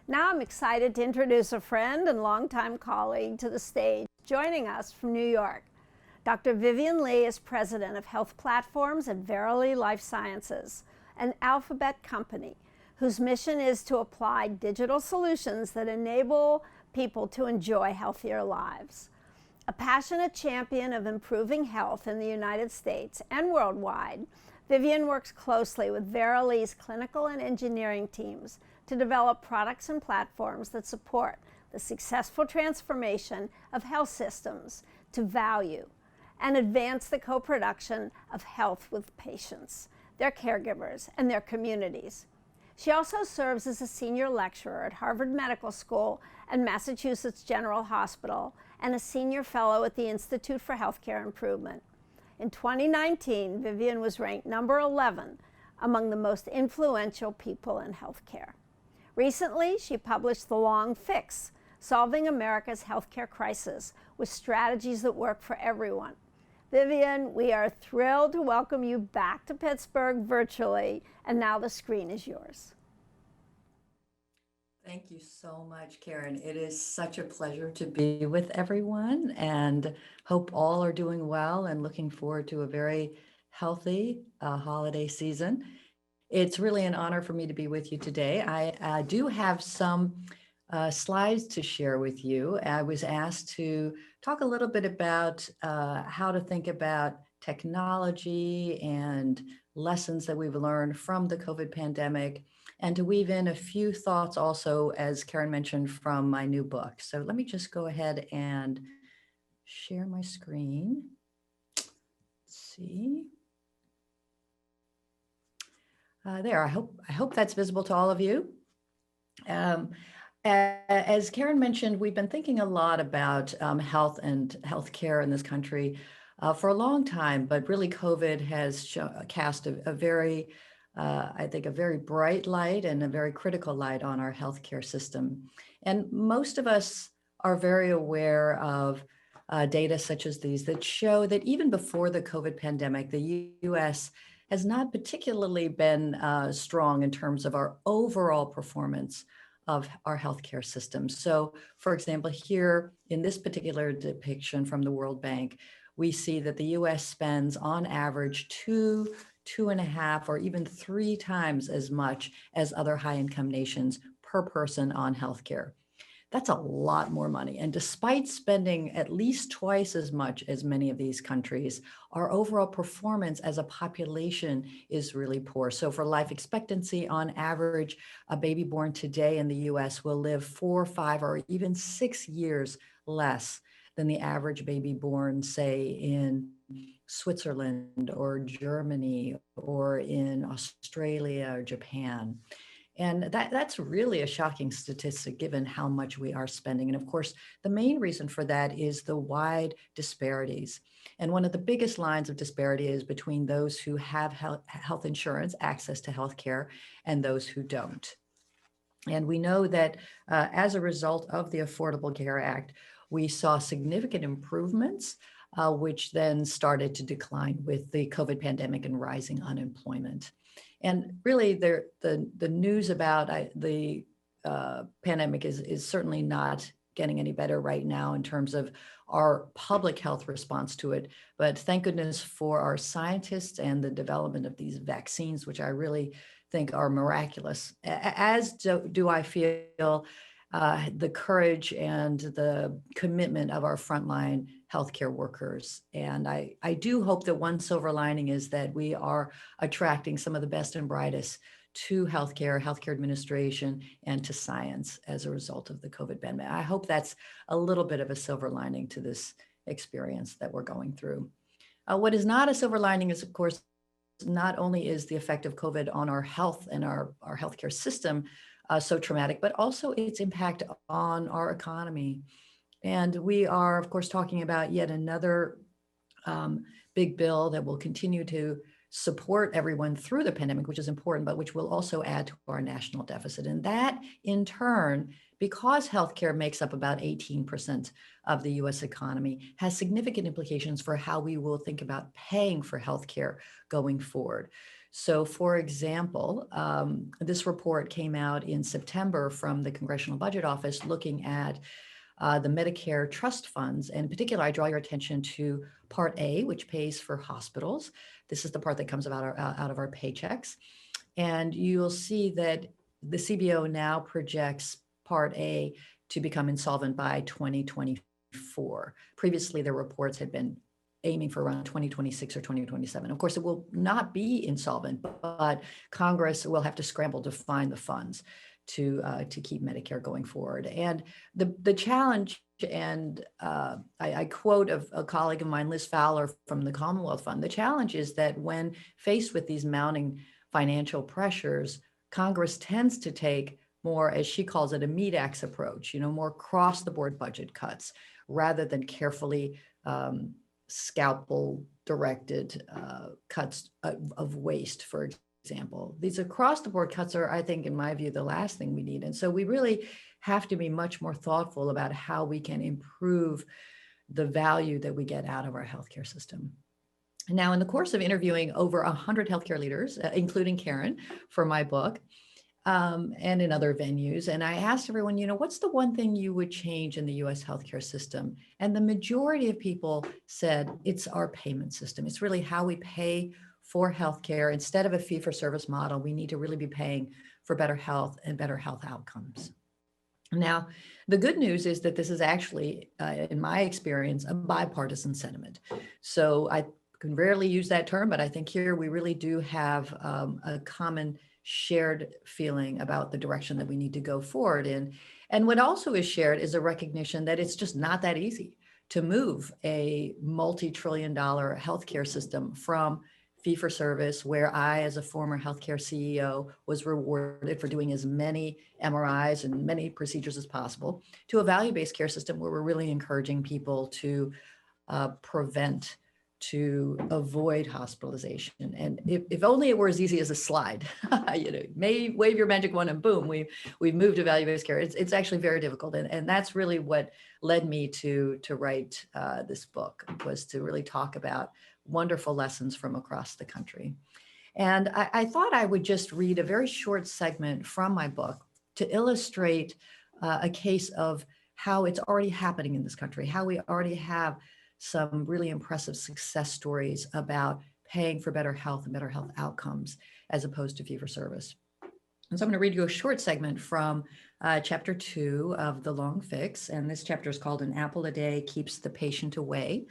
Now I'm excited to introduce a friend and longtime colleague to the stage, joining us from New York. Dr. Vivian Lee is president of health platforms at Verily Life Sciences, an alphabet company whose mission is to apply digital solutions that enable people to enjoy healthier lives. A passionate champion of improving health in the United States and worldwide, Vivian works closely with Verily's clinical and engineering teams to develop products and platforms that support the successful transformation of health systems to value and advance the co-production of health with patients, their caregivers, and their communities. She also serves as a senior lecturer at Harvard Medical School and Massachusetts General Hospital and a senior fellow at the Institute for Healthcare Improvement. In 2019, Vivian was ranked number 11 among the most influential people in healthcare. Recently, she published The Long Fix, Solving America's Healthcare Crisis with Strategies That Work for Everyone. Vivian, we are thrilled to welcome you back to Pittsburgh virtually, and now the screen is yours. Thank you so much, Karen. It is such a pleasure to be with everyone, and hope all are doing well and looking forward to a very healthy holiday season. It's really an honor for me to be with you today. I do have some slides to share with you. I was asked to talk a little bit about how to think about technology and lessons that we've learned from the COVID pandemic, and to weave in a few thoughts also, as Karen mentioned, from my new book. So let me just go ahead and share my screen. Let's see. There, I hope that's visible to all of you. As Karen mentioned, we've been thinking a lot about health and healthcare in this country for a long time, but really COVID has cast a very, I think, a very bright light and a very critical light on our healthcare system. And most of us are very aware of data such as these that show that even before the COVID pandemic, the US has not particularly been strong in terms of our overall performance of our healthcare system. So, for example, here in this particular depiction from the World Bank, we see that the US spends on average 2.5, or even 3 times as much as other high-income nations per person on healthcare. That's a lot more money. And despite spending at least twice as much as many of these countries, our overall performance as a population is really poor. So for life expectancy, on average, a baby born today in the US will live 4, 5, or even 6 years less than the average baby born, say, in Switzerland or Germany or in Australia or Japan. And that's really a shocking statistic given how much we are spending. And of course, the main reason for that is the wide disparities. And one of the biggest lines of disparity is between those who have health insurance, access to healthcare, and those who don't. And we know that as a result of the Affordable Care Act, we saw significant improvements, which then started to decline with the COVID pandemic and rising unemployment. And really, the news about the pandemic is certainly not getting any better right now in terms of our public health response to it. But thank goodness for our scientists and the development of these vaccines, which I really think are miraculous, as do I feel the courage and the commitment of our frontline healthcare workers. And I do hope that one silver lining is that we are attracting some of the best and brightest to healthcare administration, and to science as a result of the COVID pandemic. I hope that's a little bit of a silver lining to this experience that we're going through. What is not a silver lining is, of course, not only is the effect of COVID on our health and our healthcare system so traumatic, but also its impact on our economy. And we are, of course, talking about yet another big bill that will continue to support everyone through the pandemic, which is important, but which will also add to our national deficit. And that, in turn, because healthcare makes up about 18% of the US economy, has significant implications for how we will think about paying for healthcare going forward. So, for example, this report came out in September from the Congressional Budget Office looking at the Medicare trust funds. And in particular, I draw your attention to Part A, which pays for hospitals. This is the part that comes out of our paychecks. And you'll see that the CBO now projects Part A to become insolvent by 2024. Previously, their reports had been aiming for around 2026 or 2027. Of course, it will not be insolvent, but Congress will have to scramble to find the funds to keep Medicare going forward. And the challenge, and I quote a colleague of mine, Liz Fowler from the Commonwealth Fund, the challenge is that when faced with these mounting financial pressures, Congress tends to take more, as she calls it, a meat axe approach, more across the board budget cuts rather than carefully scalpel directed cuts of waste, for example. These across the board cuts are, I think, in my view, the last thing we need. And so we really have to be much more thoughtful about how we can improve the value that we get out of our healthcare system. Now, in the course of interviewing over 100 healthcare leaders, including Karen for my book, and in other venues. And I asked everyone, what's the one thing you would change in the US healthcare system? And the majority of people said it's our payment system. It's really how we pay for healthcare. Instead of a fee-for-service model, we need to really be paying for better health and better health outcomes. Now, the good news is that this is actually, in my experience, a bipartisan sentiment. So I can rarely use that term, but I think here we really do have a common shared feeling about the direction that we need to go forward in. And what also is shared is a recognition that it's just not that easy to move a multi-trillion-dollar healthcare system from fee-for-service, where I, as a former healthcare CEO, was rewarded for doing as many MRIs and many procedures as possible, to a value-based care system where we're really encouraging people to prevent, to avoid hospitalization. And if only it were as easy as a slide, may wave your magic wand and boom, we've moved to value-based care. It's actually very difficult. And that's really what led me to write this book, was to really talk about wonderful lessons from across the country. And I thought I would just read a very short segment from my book to illustrate a case of how it's already happening in this country, how we already have some really impressive success stories about paying for better health and better health outcomes as opposed to fee-for-service. And so I'm going to read you a short segment from chapter 2 of The Long Fix. And this chapter is called An Apple a Day Keeps the Patient Away.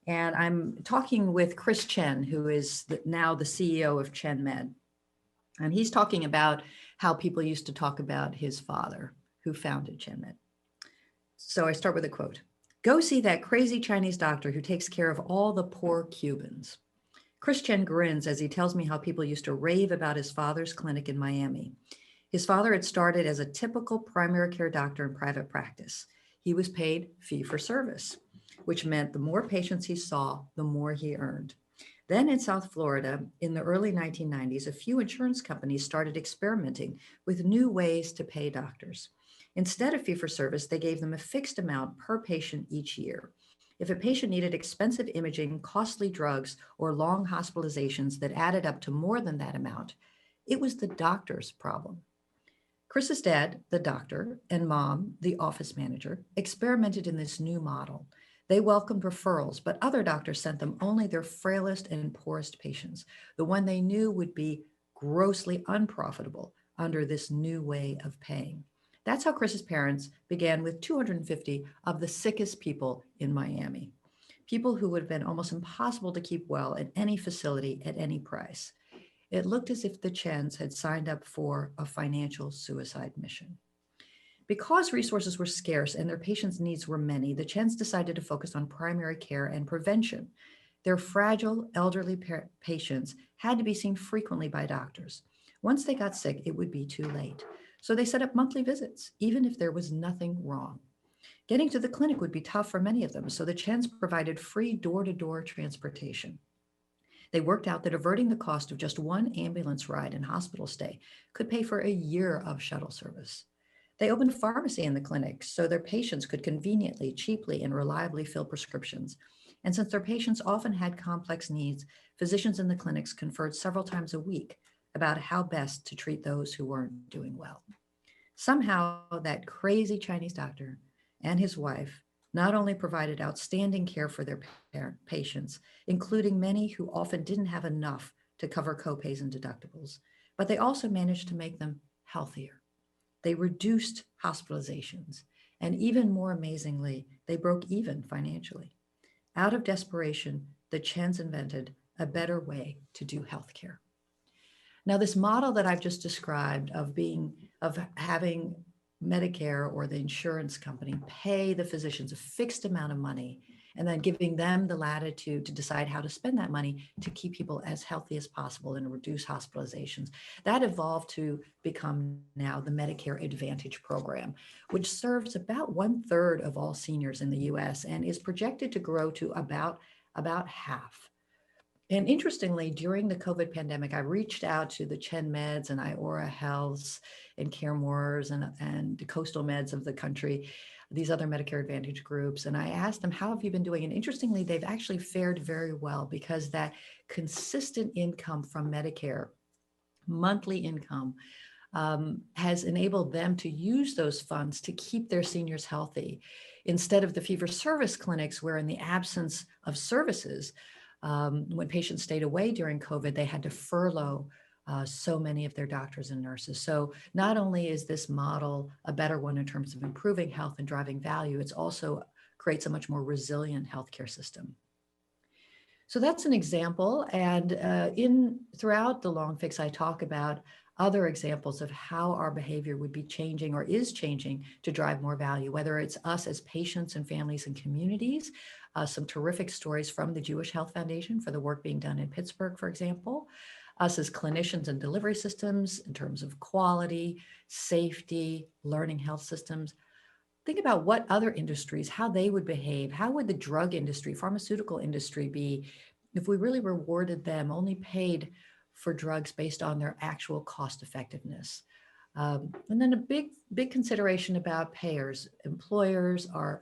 And I'm talking with Chris Chen, who is now the CEO of Chen Med. And he's talking about how people used to talk about his father, who founded Chen Med. So I start with a quote. "Go see that crazy Chinese doctor who takes care of all the poor Cubans." Chris Chen grins as he tells me how people used to rave about his father's clinic in Miami. His father had started as a typical primary care doctor in private practice. He was paid fee for service, which meant the more patients he saw, the more he earned. Then in South Florida, in the early 1990s, a few insurance companies started experimenting with new ways to pay doctors. Instead of fee-for-service, they gave them a fixed amount per patient each year. If a patient needed expensive imaging, costly drugs, or long hospitalizations that added up to more than that amount, it was the doctor's problem. Chris's dad, the doctor, and mom, the office manager, experimented in this new model. They welcomed referrals, but other doctors sent them only their frailest and poorest patients, the one they knew would be grossly unprofitable under this new way of paying. That's how Chris's parents began with 250 of the sickest people in Miami, people who would have been almost impossible to keep well at any facility at any price. It looked as if the Chens had signed up for a financial suicide mission. Because resources were scarce and their patients' needs were many, the Chens decided to focus on primary care and prevention. Their fragile, elderly patients had to be seen frequently by doctors. Once they got sick, it would be too late. So they set up monthly visits, even if there was nothing wrong. Getting to the clinic would be tough for many of them, so the Chens provided free door-to-door transportation. They worked out that averting the cost of just one ambulance ride and hospital stay could pay for a year of shuttle service. They opened a pharmacy in the clinic so their patients could conveniently, cheaply, and reliably fill prescriptions. And since their patients often had complex needs, physicians in the clinics conferred several times a week about how best to treat those who weren't doing well. Somehow, that crazy Chinese doctor and his wife not only provided outstanding care for their patients, including many who often didn't have enough to cover copays and deductibles, but they also managed to make them healthier. They reduced hospitalizations, and even more amazingly, they broke even financially. Out of desperation, the Chens invented a better way to do healthcare. Now, this model that I've just described of having Medicare or the insurance company pay the physicians a fixed amount of money and then giving them the latitude to decide how to spend that money to keep people as healthy as possible and reduce hospitalizations. That evolved to become now the Medicare Advantage program, which serves about 1/3 of all seniors in the US and is projected to grow to about half. And interestingly, during the COVID pandemic, I reached out to the Chen Meds and Iora Healths and CareMores and the coastal meds of the country, these other Medicare Advantage groups. And I asked them, how have you been doing? And interestingly, they've actually fared very well because that consistent income from Medicare, monthly income, has enabled them to use those funds to keep their seniors healthy instead of the fee-for-service clinics where in the absence of services, when patients stayed away during COVID, they had to furlough so many of their doctors and nurses. So not only is this model a better one in terms of improving health and driving value, it's also creates a much more resilient healthcare system. So that's an example. And throughout the long fix, I talk about other examples of how our behavior would be changing or is changing to drive more value, whether it's us as patients and families and communities. Some terrific stories from the Jewish Health Foundation for the work being done in Pittsburgh, for example. Us as clinicians and delivery systems in terms of quality, safety, learning health systems. Think about what other industries, how they would behave. How would the drug industry, pharmaceutical industry be if we really rewarded them, only paid for drugs based on their actual cost effectiveness? And then a big consideration about payers. Employers are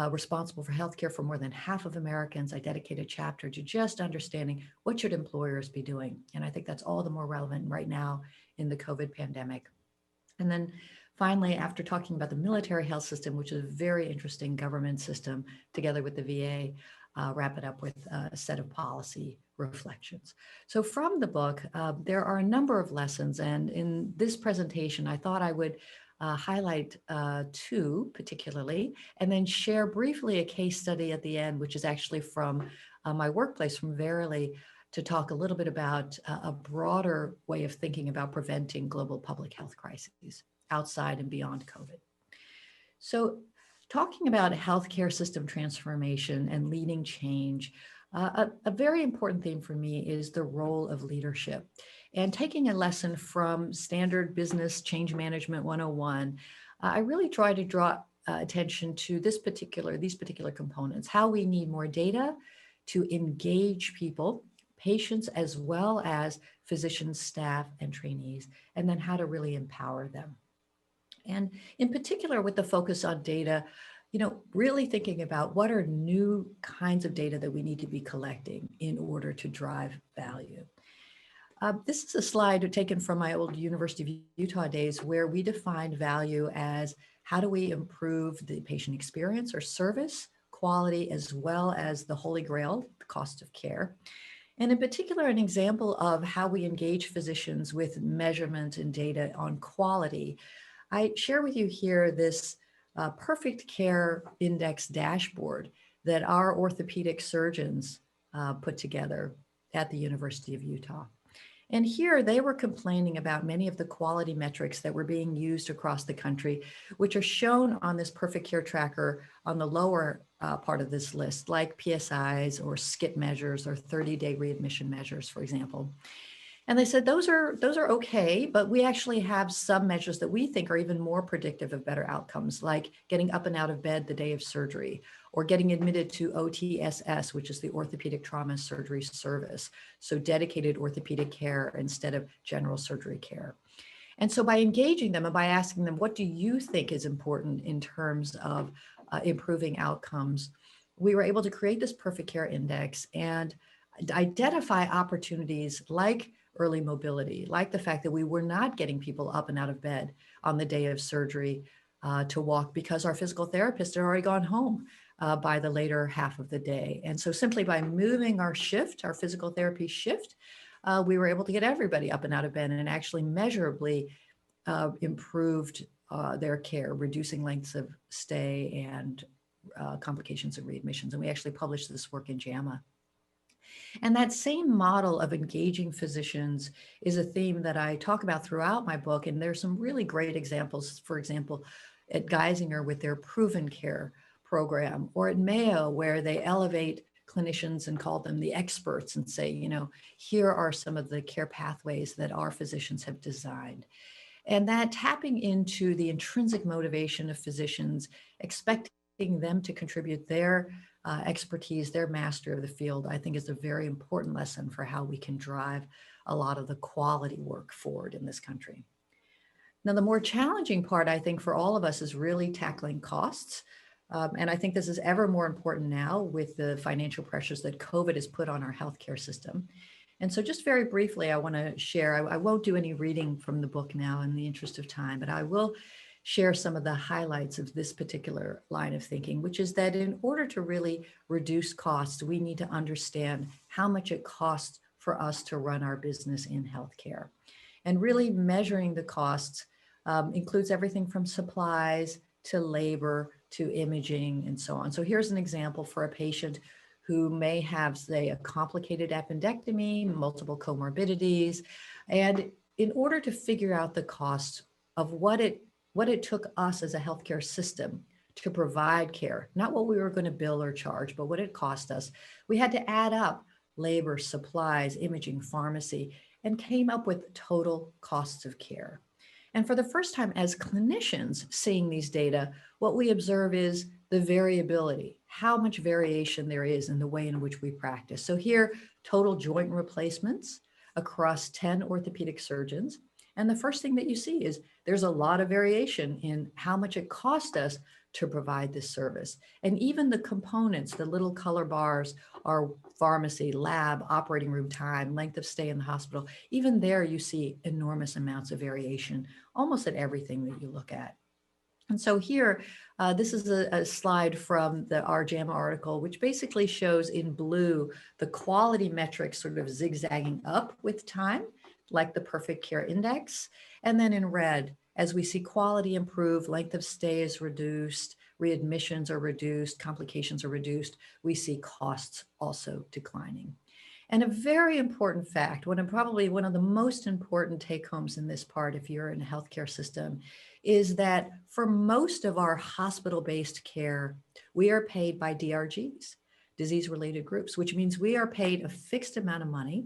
responsible for healthcare for more than half of Americans. I dedicate a chapter to just understanding what should employers be doing. And I think that's all the more relevant right now in the COVID pandemic. And then finally, after talking about the military health system, which is a very interesting government system, together with the VA, wrap it up with a set of policy reflections. So from the book, there are a number of lessons. And in this presentation, I thought I would highlight two particularly, and then share briefly a case study at the end, which is actually from my workplace from Verily, to talk a little bit about a broader way of thinking about preventing global public health crises outside and beyond COVID. So talking about healthcare system transformation and leading change, a very important theme for me is the role of leadership. And taking a lesson from Standard Business Change Management 101, I really try to draw attention to these particular components, how we need more data to engage people, patients, as well as physicians, staff, and trainees, and then how to really empower them. And in particular, with the focus on data, really thinking about what are new kinds of data that we need to be collecting in order to drive value. This is a slide taken from my old University of Utah days where we defined value as how do we improve the patient experience or service, quality, as well as the holy grail, the cost of care. And in particular, an example of how we engage physicians with measurement and data on quality. I share with you here this perfect care index dashboard that our orthopedic surgeons put together at the University of Utah. And here they were complaining about many of the quality metrics that were being used across the country, which are shown on this perfect care tracker on the lower part of this list, like PSIs or SCIT measures or 30-day readmission measures, for example. And they said, those are okay, but we actually have some measures that we think are even more predictive of better outcomes, like getting up and out of bed the day of surgery, or getting admitted to OTSS, which is the Orthopedic Trauma Surgery Service. So dedicated orthopedic care instead of general surgery care. And so by engaging them and by asking them, what do you think is important in terms of improving outcomes? we were able to create this perfect care index and identify opportunities like early mobility, like the fact that we were not getting people up and out of bed on the day of surgery to walk because our physical therapist had already gone home by the later half of the day. And so simply by moving our shift, our physical therapy shift, we were able to get everybody up and out of bed and actually measurably improved their care, reducing lengths of stay and complications of readmissions. And we actually published this work in JAMA. And that same model of engaging physicians is a theme that I talk about throughout my book. And there's some really great examples, for example, at Geisinger with their Proven Care program, or at Mayo, where they elevate clinicians and call them the experts and say, you know, here are some of the care pathways that our physicians have designed. And that tapping into the intrinsic motivation of physicians, expecting them to contribute their expertise, their mastery of the field, I think is a very important lesson for how we can drive a lot of the quality work forward in this country. Now, the more challenging part, I think, for all of us is really tackling costs. And I think this is ever more important now with the financial pressures that COVID has put on our healthcare system. And so just very briefly, I want to share, I won't do any reading from the book now in the interest of time, but I will share some of the highlights of this particular line of thinking, which is that in order to really reduce costs, we need to understand how much it costs for us to run our business in healthcare. And really measuring the costs includes everything from supplies to labor to imaging and so on. So here's an example for a patient who may have, say, a complicated appendectomy, multiple comorbidities. And in order to figure out the costs of what it took us as a healthcare system to provide care, not what we were going to bill or charge, but what it cost us, we had to add up labor, supplies, imaging, pharmacy, and came up with total costs of care. And for the first time as clinicians seeing these data, what we observe is the variability, how much variation there is in the way in which we practice. So here, total joint replacements across 10 orthopedic surgeons. And the first thing that you see is there's a lot of variation in how much it cost us to provide this service. And even the components, the little color bars are pharmacy, lab, operating room time, length of stay in the hospital. Even there you see enormous amounts of variation, almost at everything that you look at. And so here, this is a slide from our JAMA article, which basically shows in blue the quality metrics sort of zigzagging up with time, like the perfect care index. And then in red, as we see quality improve, length of stay is reduced, readmissions are reduced, complications are reduced, we see costs also declining. And a very important fact, probably one of the most important take homes in this part, if you're in a healthcare system, is that for most of our hospital-based care, we are paid by DRGs, disease-related groups, which means we are paid a fixed amount of money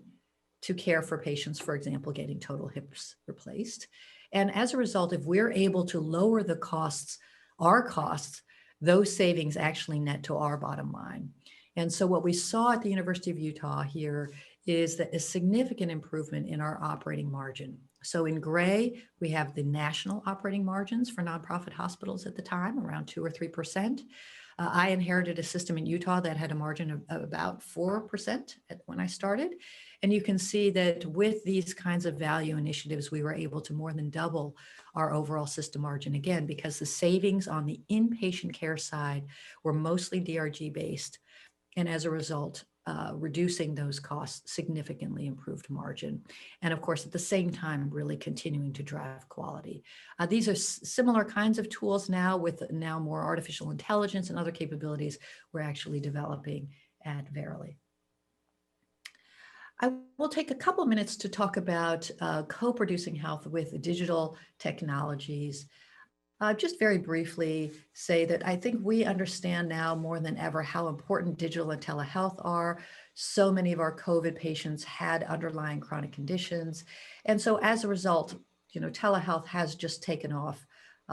to care for patients, for example, getting total hips replaced. And as a result, if we're able to lower the costs, our costs, those savings actually net to our bottom line. And so what we saw at the University of Utah here is that a significant improvement in our operating margin. So in gray, we have the national operating margins for nonprofit hospitals at the time, around 2 or 3%. I inherited a system in Utah that had a margin of about 4% when I started. And you can see that with these kinds of value initiatives, we were able to more than double our overall system margin, again, because the savings on the inpatient care side were mostly DRG based. And as a result, reducing those costs significantly improved margin. And of course, at the same time, really continuing to drive quality. These are similar kinds of tools now with now more artificial intelligence and other capabilities we're actually developing at Verily. I will take a couple of minutes to talk about co-producing health with digital technologies. Just very briefly say that I think we understand now more than ever how important digital and telehealth are. So many of our COVID patients had underlying chronic conditions. And so as a result, telehealth has just taken off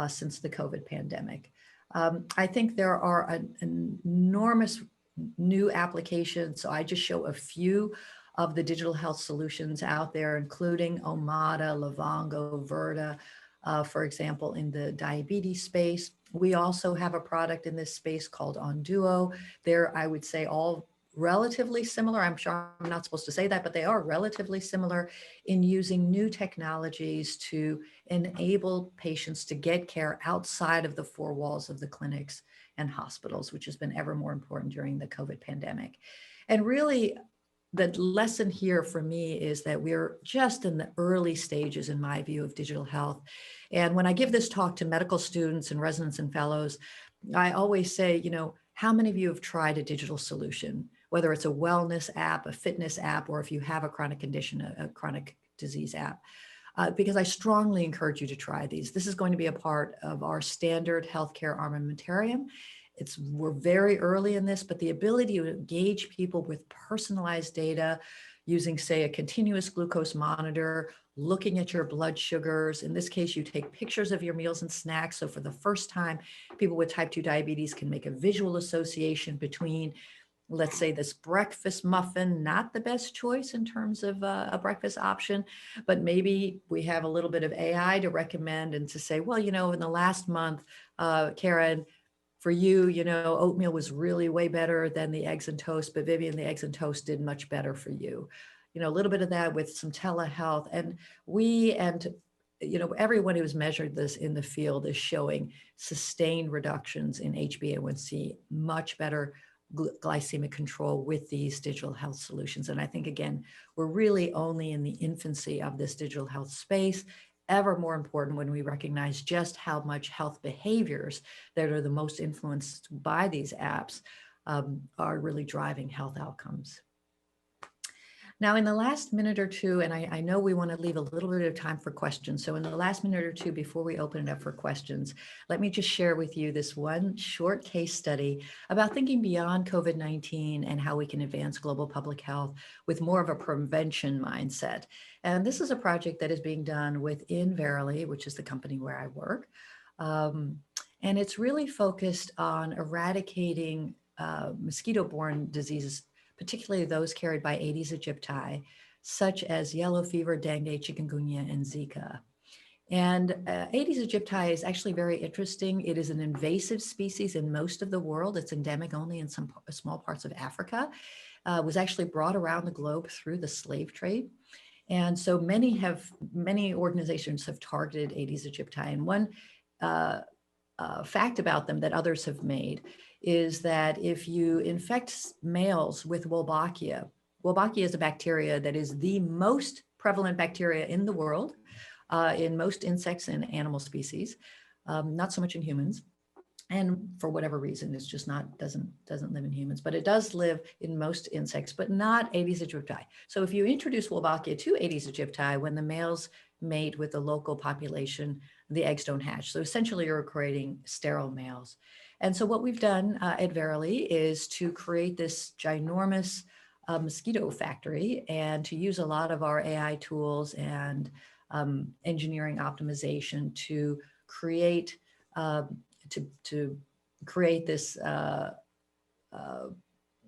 since the COVID pandemic. I think there are an enormous new applications. So I just show a few of the digital health solutions out there, including Omada, Livongo, Virta, for example, in the diabetes space. We also have a product in this space called Onduo. They're, I would say, all relatively similar. I'm sure I'm not supposed to say that, but they are relatively similar in using new technologies to enable patients to get care outside of the four walls of the clinics and hospitals, which has been ever more important during the COVID pandemic. And really, the lesson here for me is that we're just in the early stages, in my view, of digital health. And when I give this talk to medical students and residents and fellows, I always say, you know, how many of you have tried a digital solution, whether it's a wellness app, a fitness app, or if you have a chronic condition, a chronic disease app? Because I strongly encourage you to try these. This is going to be a part of our standard healthcare armamentarium. We're very early in this, but the ability to engage people with personalized data using, say, a continuous glucose monitor, looking at your blood sugars. In this case, you take pictures of your meals and snacks. So for the first time, people with type 2 diabetes can make a visual association between, let's say, this breakfast muffin, not the best choice in terms of a breakfast option, but maybe we have a little bit of AI to recommend and to say, well, you know, in the last month, Karen, for you, you know, oatmeal was really way better than the eggs and toast, but Vivian, the eggs and toast did much better for you. You know, a little bit of that with some telehealth. And you know, everyone who's measured this in the field is showing sustained reductions in HbA1c, much better glycemic control with these digital health solutions. And I think, again, we're really only in the infancy of this digital health space. Ever more important when we recognize just how much health behaviors that are the most influenced by these apps are really driving health outcomes. Now, in the last minute or two, and I know we want to leave a little bit of time for questions. So in the last minute or two, before we open it up for questions, let me just share with you this one short case study about thinking beyond COVID-19 and how we can advance global public health with more of a prevention mindset. And this is a project that is being done within Verily, which is the company where I work. And it's really focused on eradicating mosquito-borne diseases, particularly those carried by Aedes aegypti, such as yellow fever, dengue, chikungunya, and Zika. And Aedes aegypti is actually very interesting. It is an invasive species in most of the world. It's endemic only in some small parts of Africa. Was actually brought around the globe through the slave trade. And so many organizations have targeted Aedes aegypti. And one fact about them that others have made is that if you infect males with Wolbachia is a bacteria that is the most prevalent bacteria in the world, in most insects and animal species, not so much in humans. And for whatever reason, it's just doesn't live in humans, but it does live in most insects, but not Aedes aegypti. So if you introduce Wolbachia to Aedes aegypti, when the males mate with the local population, the eggs don't hatch. So essentially you're creating sterile males. And so what we've done at Verily is to create this ginormous mosquito factory and to use a lot of our AI tools and engineering optimization to create this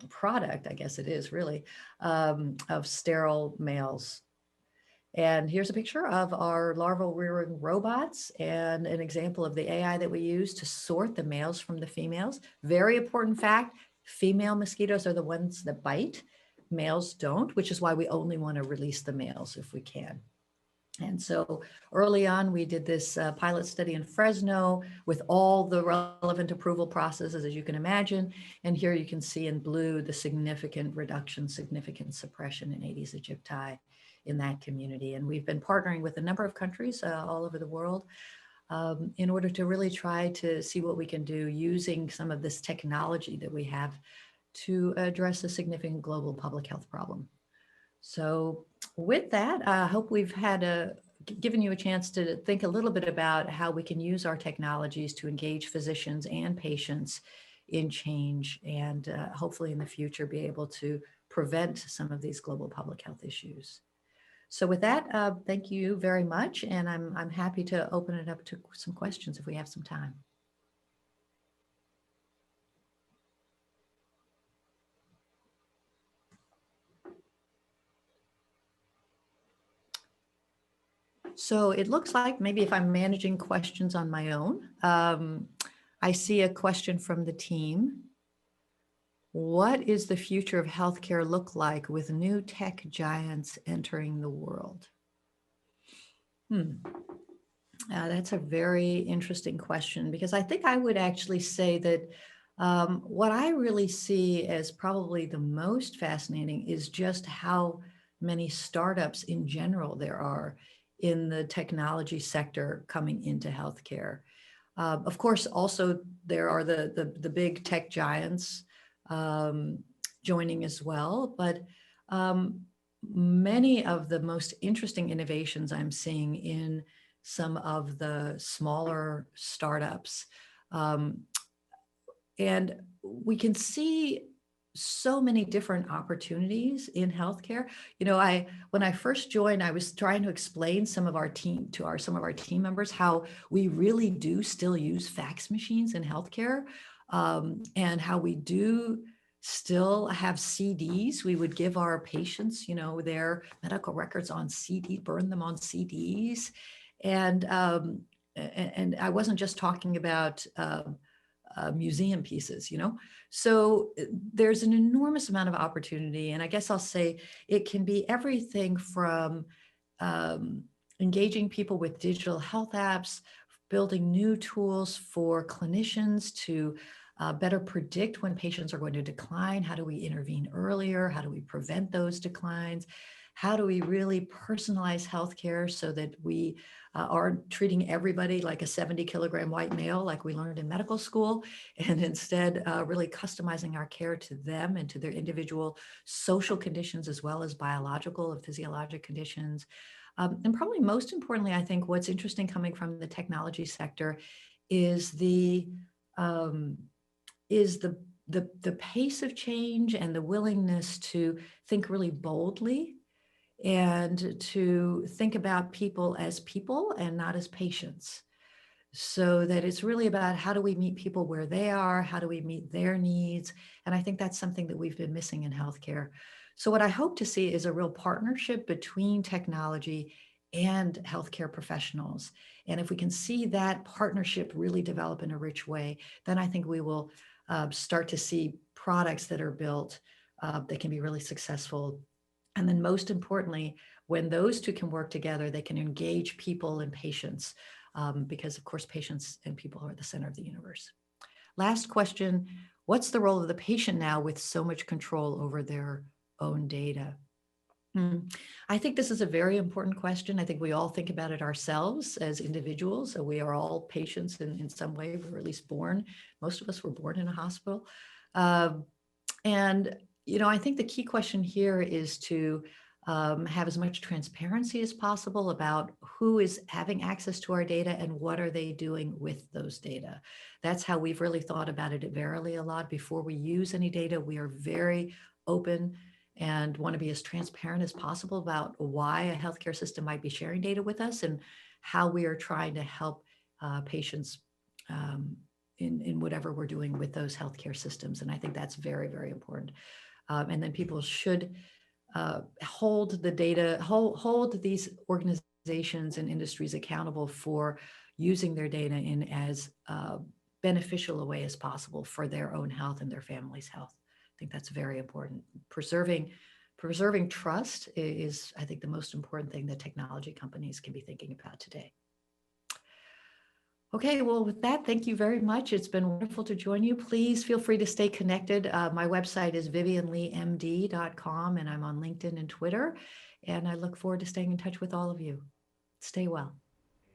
product, I guess it is really, of sterile males. And here's a picture of our larval rearing robots and an example of the AI that we use to sort the males from the females. Very important fact, female mosquitoes are the ones that bite, males don't, which is why we only want to release the males if we can. And so early on, we did this pilot study in Fresno with all the relevant approval processes, as you can imagine. And here you can see in blue the significant reduction, significant suppression in Aedes aegypti in that community. And we've been partnering with a number of countries all over the world in order to really try to see what we can do using some of this technology that we have to address a significant global public health problem. So with that, I hope we've given you a chance to think a little bit about how we can use our technologies to engage physicians and patients in change and hopefully in the future be able to prevent some of these global public health issues. So with that, thank you very much. And I'm happy to open it up to some questions if we have some time. So it looks like maybe if I'm managing questions on my own, I see a question from the team. What is the future of healthcare look like with new tech giants entering the world? That's a very interesting question, because I think I would actually say that what I really see as probably the most fascinating is just how many startups in general there are in the technology sector coming into healthcare. Of course, also there are the big tech giants joining as well, but many of the most interesting innovations I'm seeing in some of the smaller startups. And we can see so many different opportunities in healthcare. You know, when I first joined, I was trying to explain some of our team members how we really do still use fax machines in healthcare, and how we do still have CDs. We would give our patients, you know, their medical records on CD, burn them on CDs, and I wasn't just talking about museum pieces, you know. So there's an enormous amount of opportunity, and I guess I'll say it can be everything from engaging people with digital health apps, building new tools for clinicians to better predict when patients are going to decline. How do we intervene earlier? How do we prevent those declines? How do we really personalize healthcare so that we aren't treating everybody like a 70-kilogram white male like we learned in medical school, and instead really customizing our care to them and to their individual social conditions as well as biological and physiologic conditions. And probably most importantly, I think what's interesting coming from the technology sector is the pace of change and the willingness to think really boldly and to think about people and not as patients. So that it's really about how do we meet people where they are, how do we meet their needs? And I think that's something that we've been missing in healthcare. So what I hope to see is a real partnership between technology and healthcare professionals. And if we can see that partnership really develop in a rich way, then I think we will start to see products that are built that can be really successful. And then most importantly, when those two can work together, they can engage people and patients, because of course, patients and people are at the center of the universe. Last question, what's the role of the patient now with so much control over their own data? I think this is a very important question. I think we all think about it ourselves as individuals. So we are all patients in some way. We were at least born. Most of us were born in a hospital. And, you know, I think the key question here is to have as much transparency as possible about who is having access to our data and what are they doing with those data. That's how we've really thought about it at Verily a lot. Before we use any data, we are very open and want to be as transparent as possible about why a healthcare system might be sharing data with us and how we are trying to help patients in whatever we're doing with those healthcare systems. And I think that's very, very important. And then people should hold the data, hold these organizations and industries accountable for using their data in as beneficial a way as possible for their own health and their family's health. I think that's very important. Preserving trust is, I think, the most important thing that technology companies can be thinking about today. Okay, well, with that, thank you very much. It's been wonderful to join you. Please feel free to stay connected. My website is vivianleemd.com, and I'm on LinkedIn and Twitter. And I look forward to staying in touch with all of you. Stay well.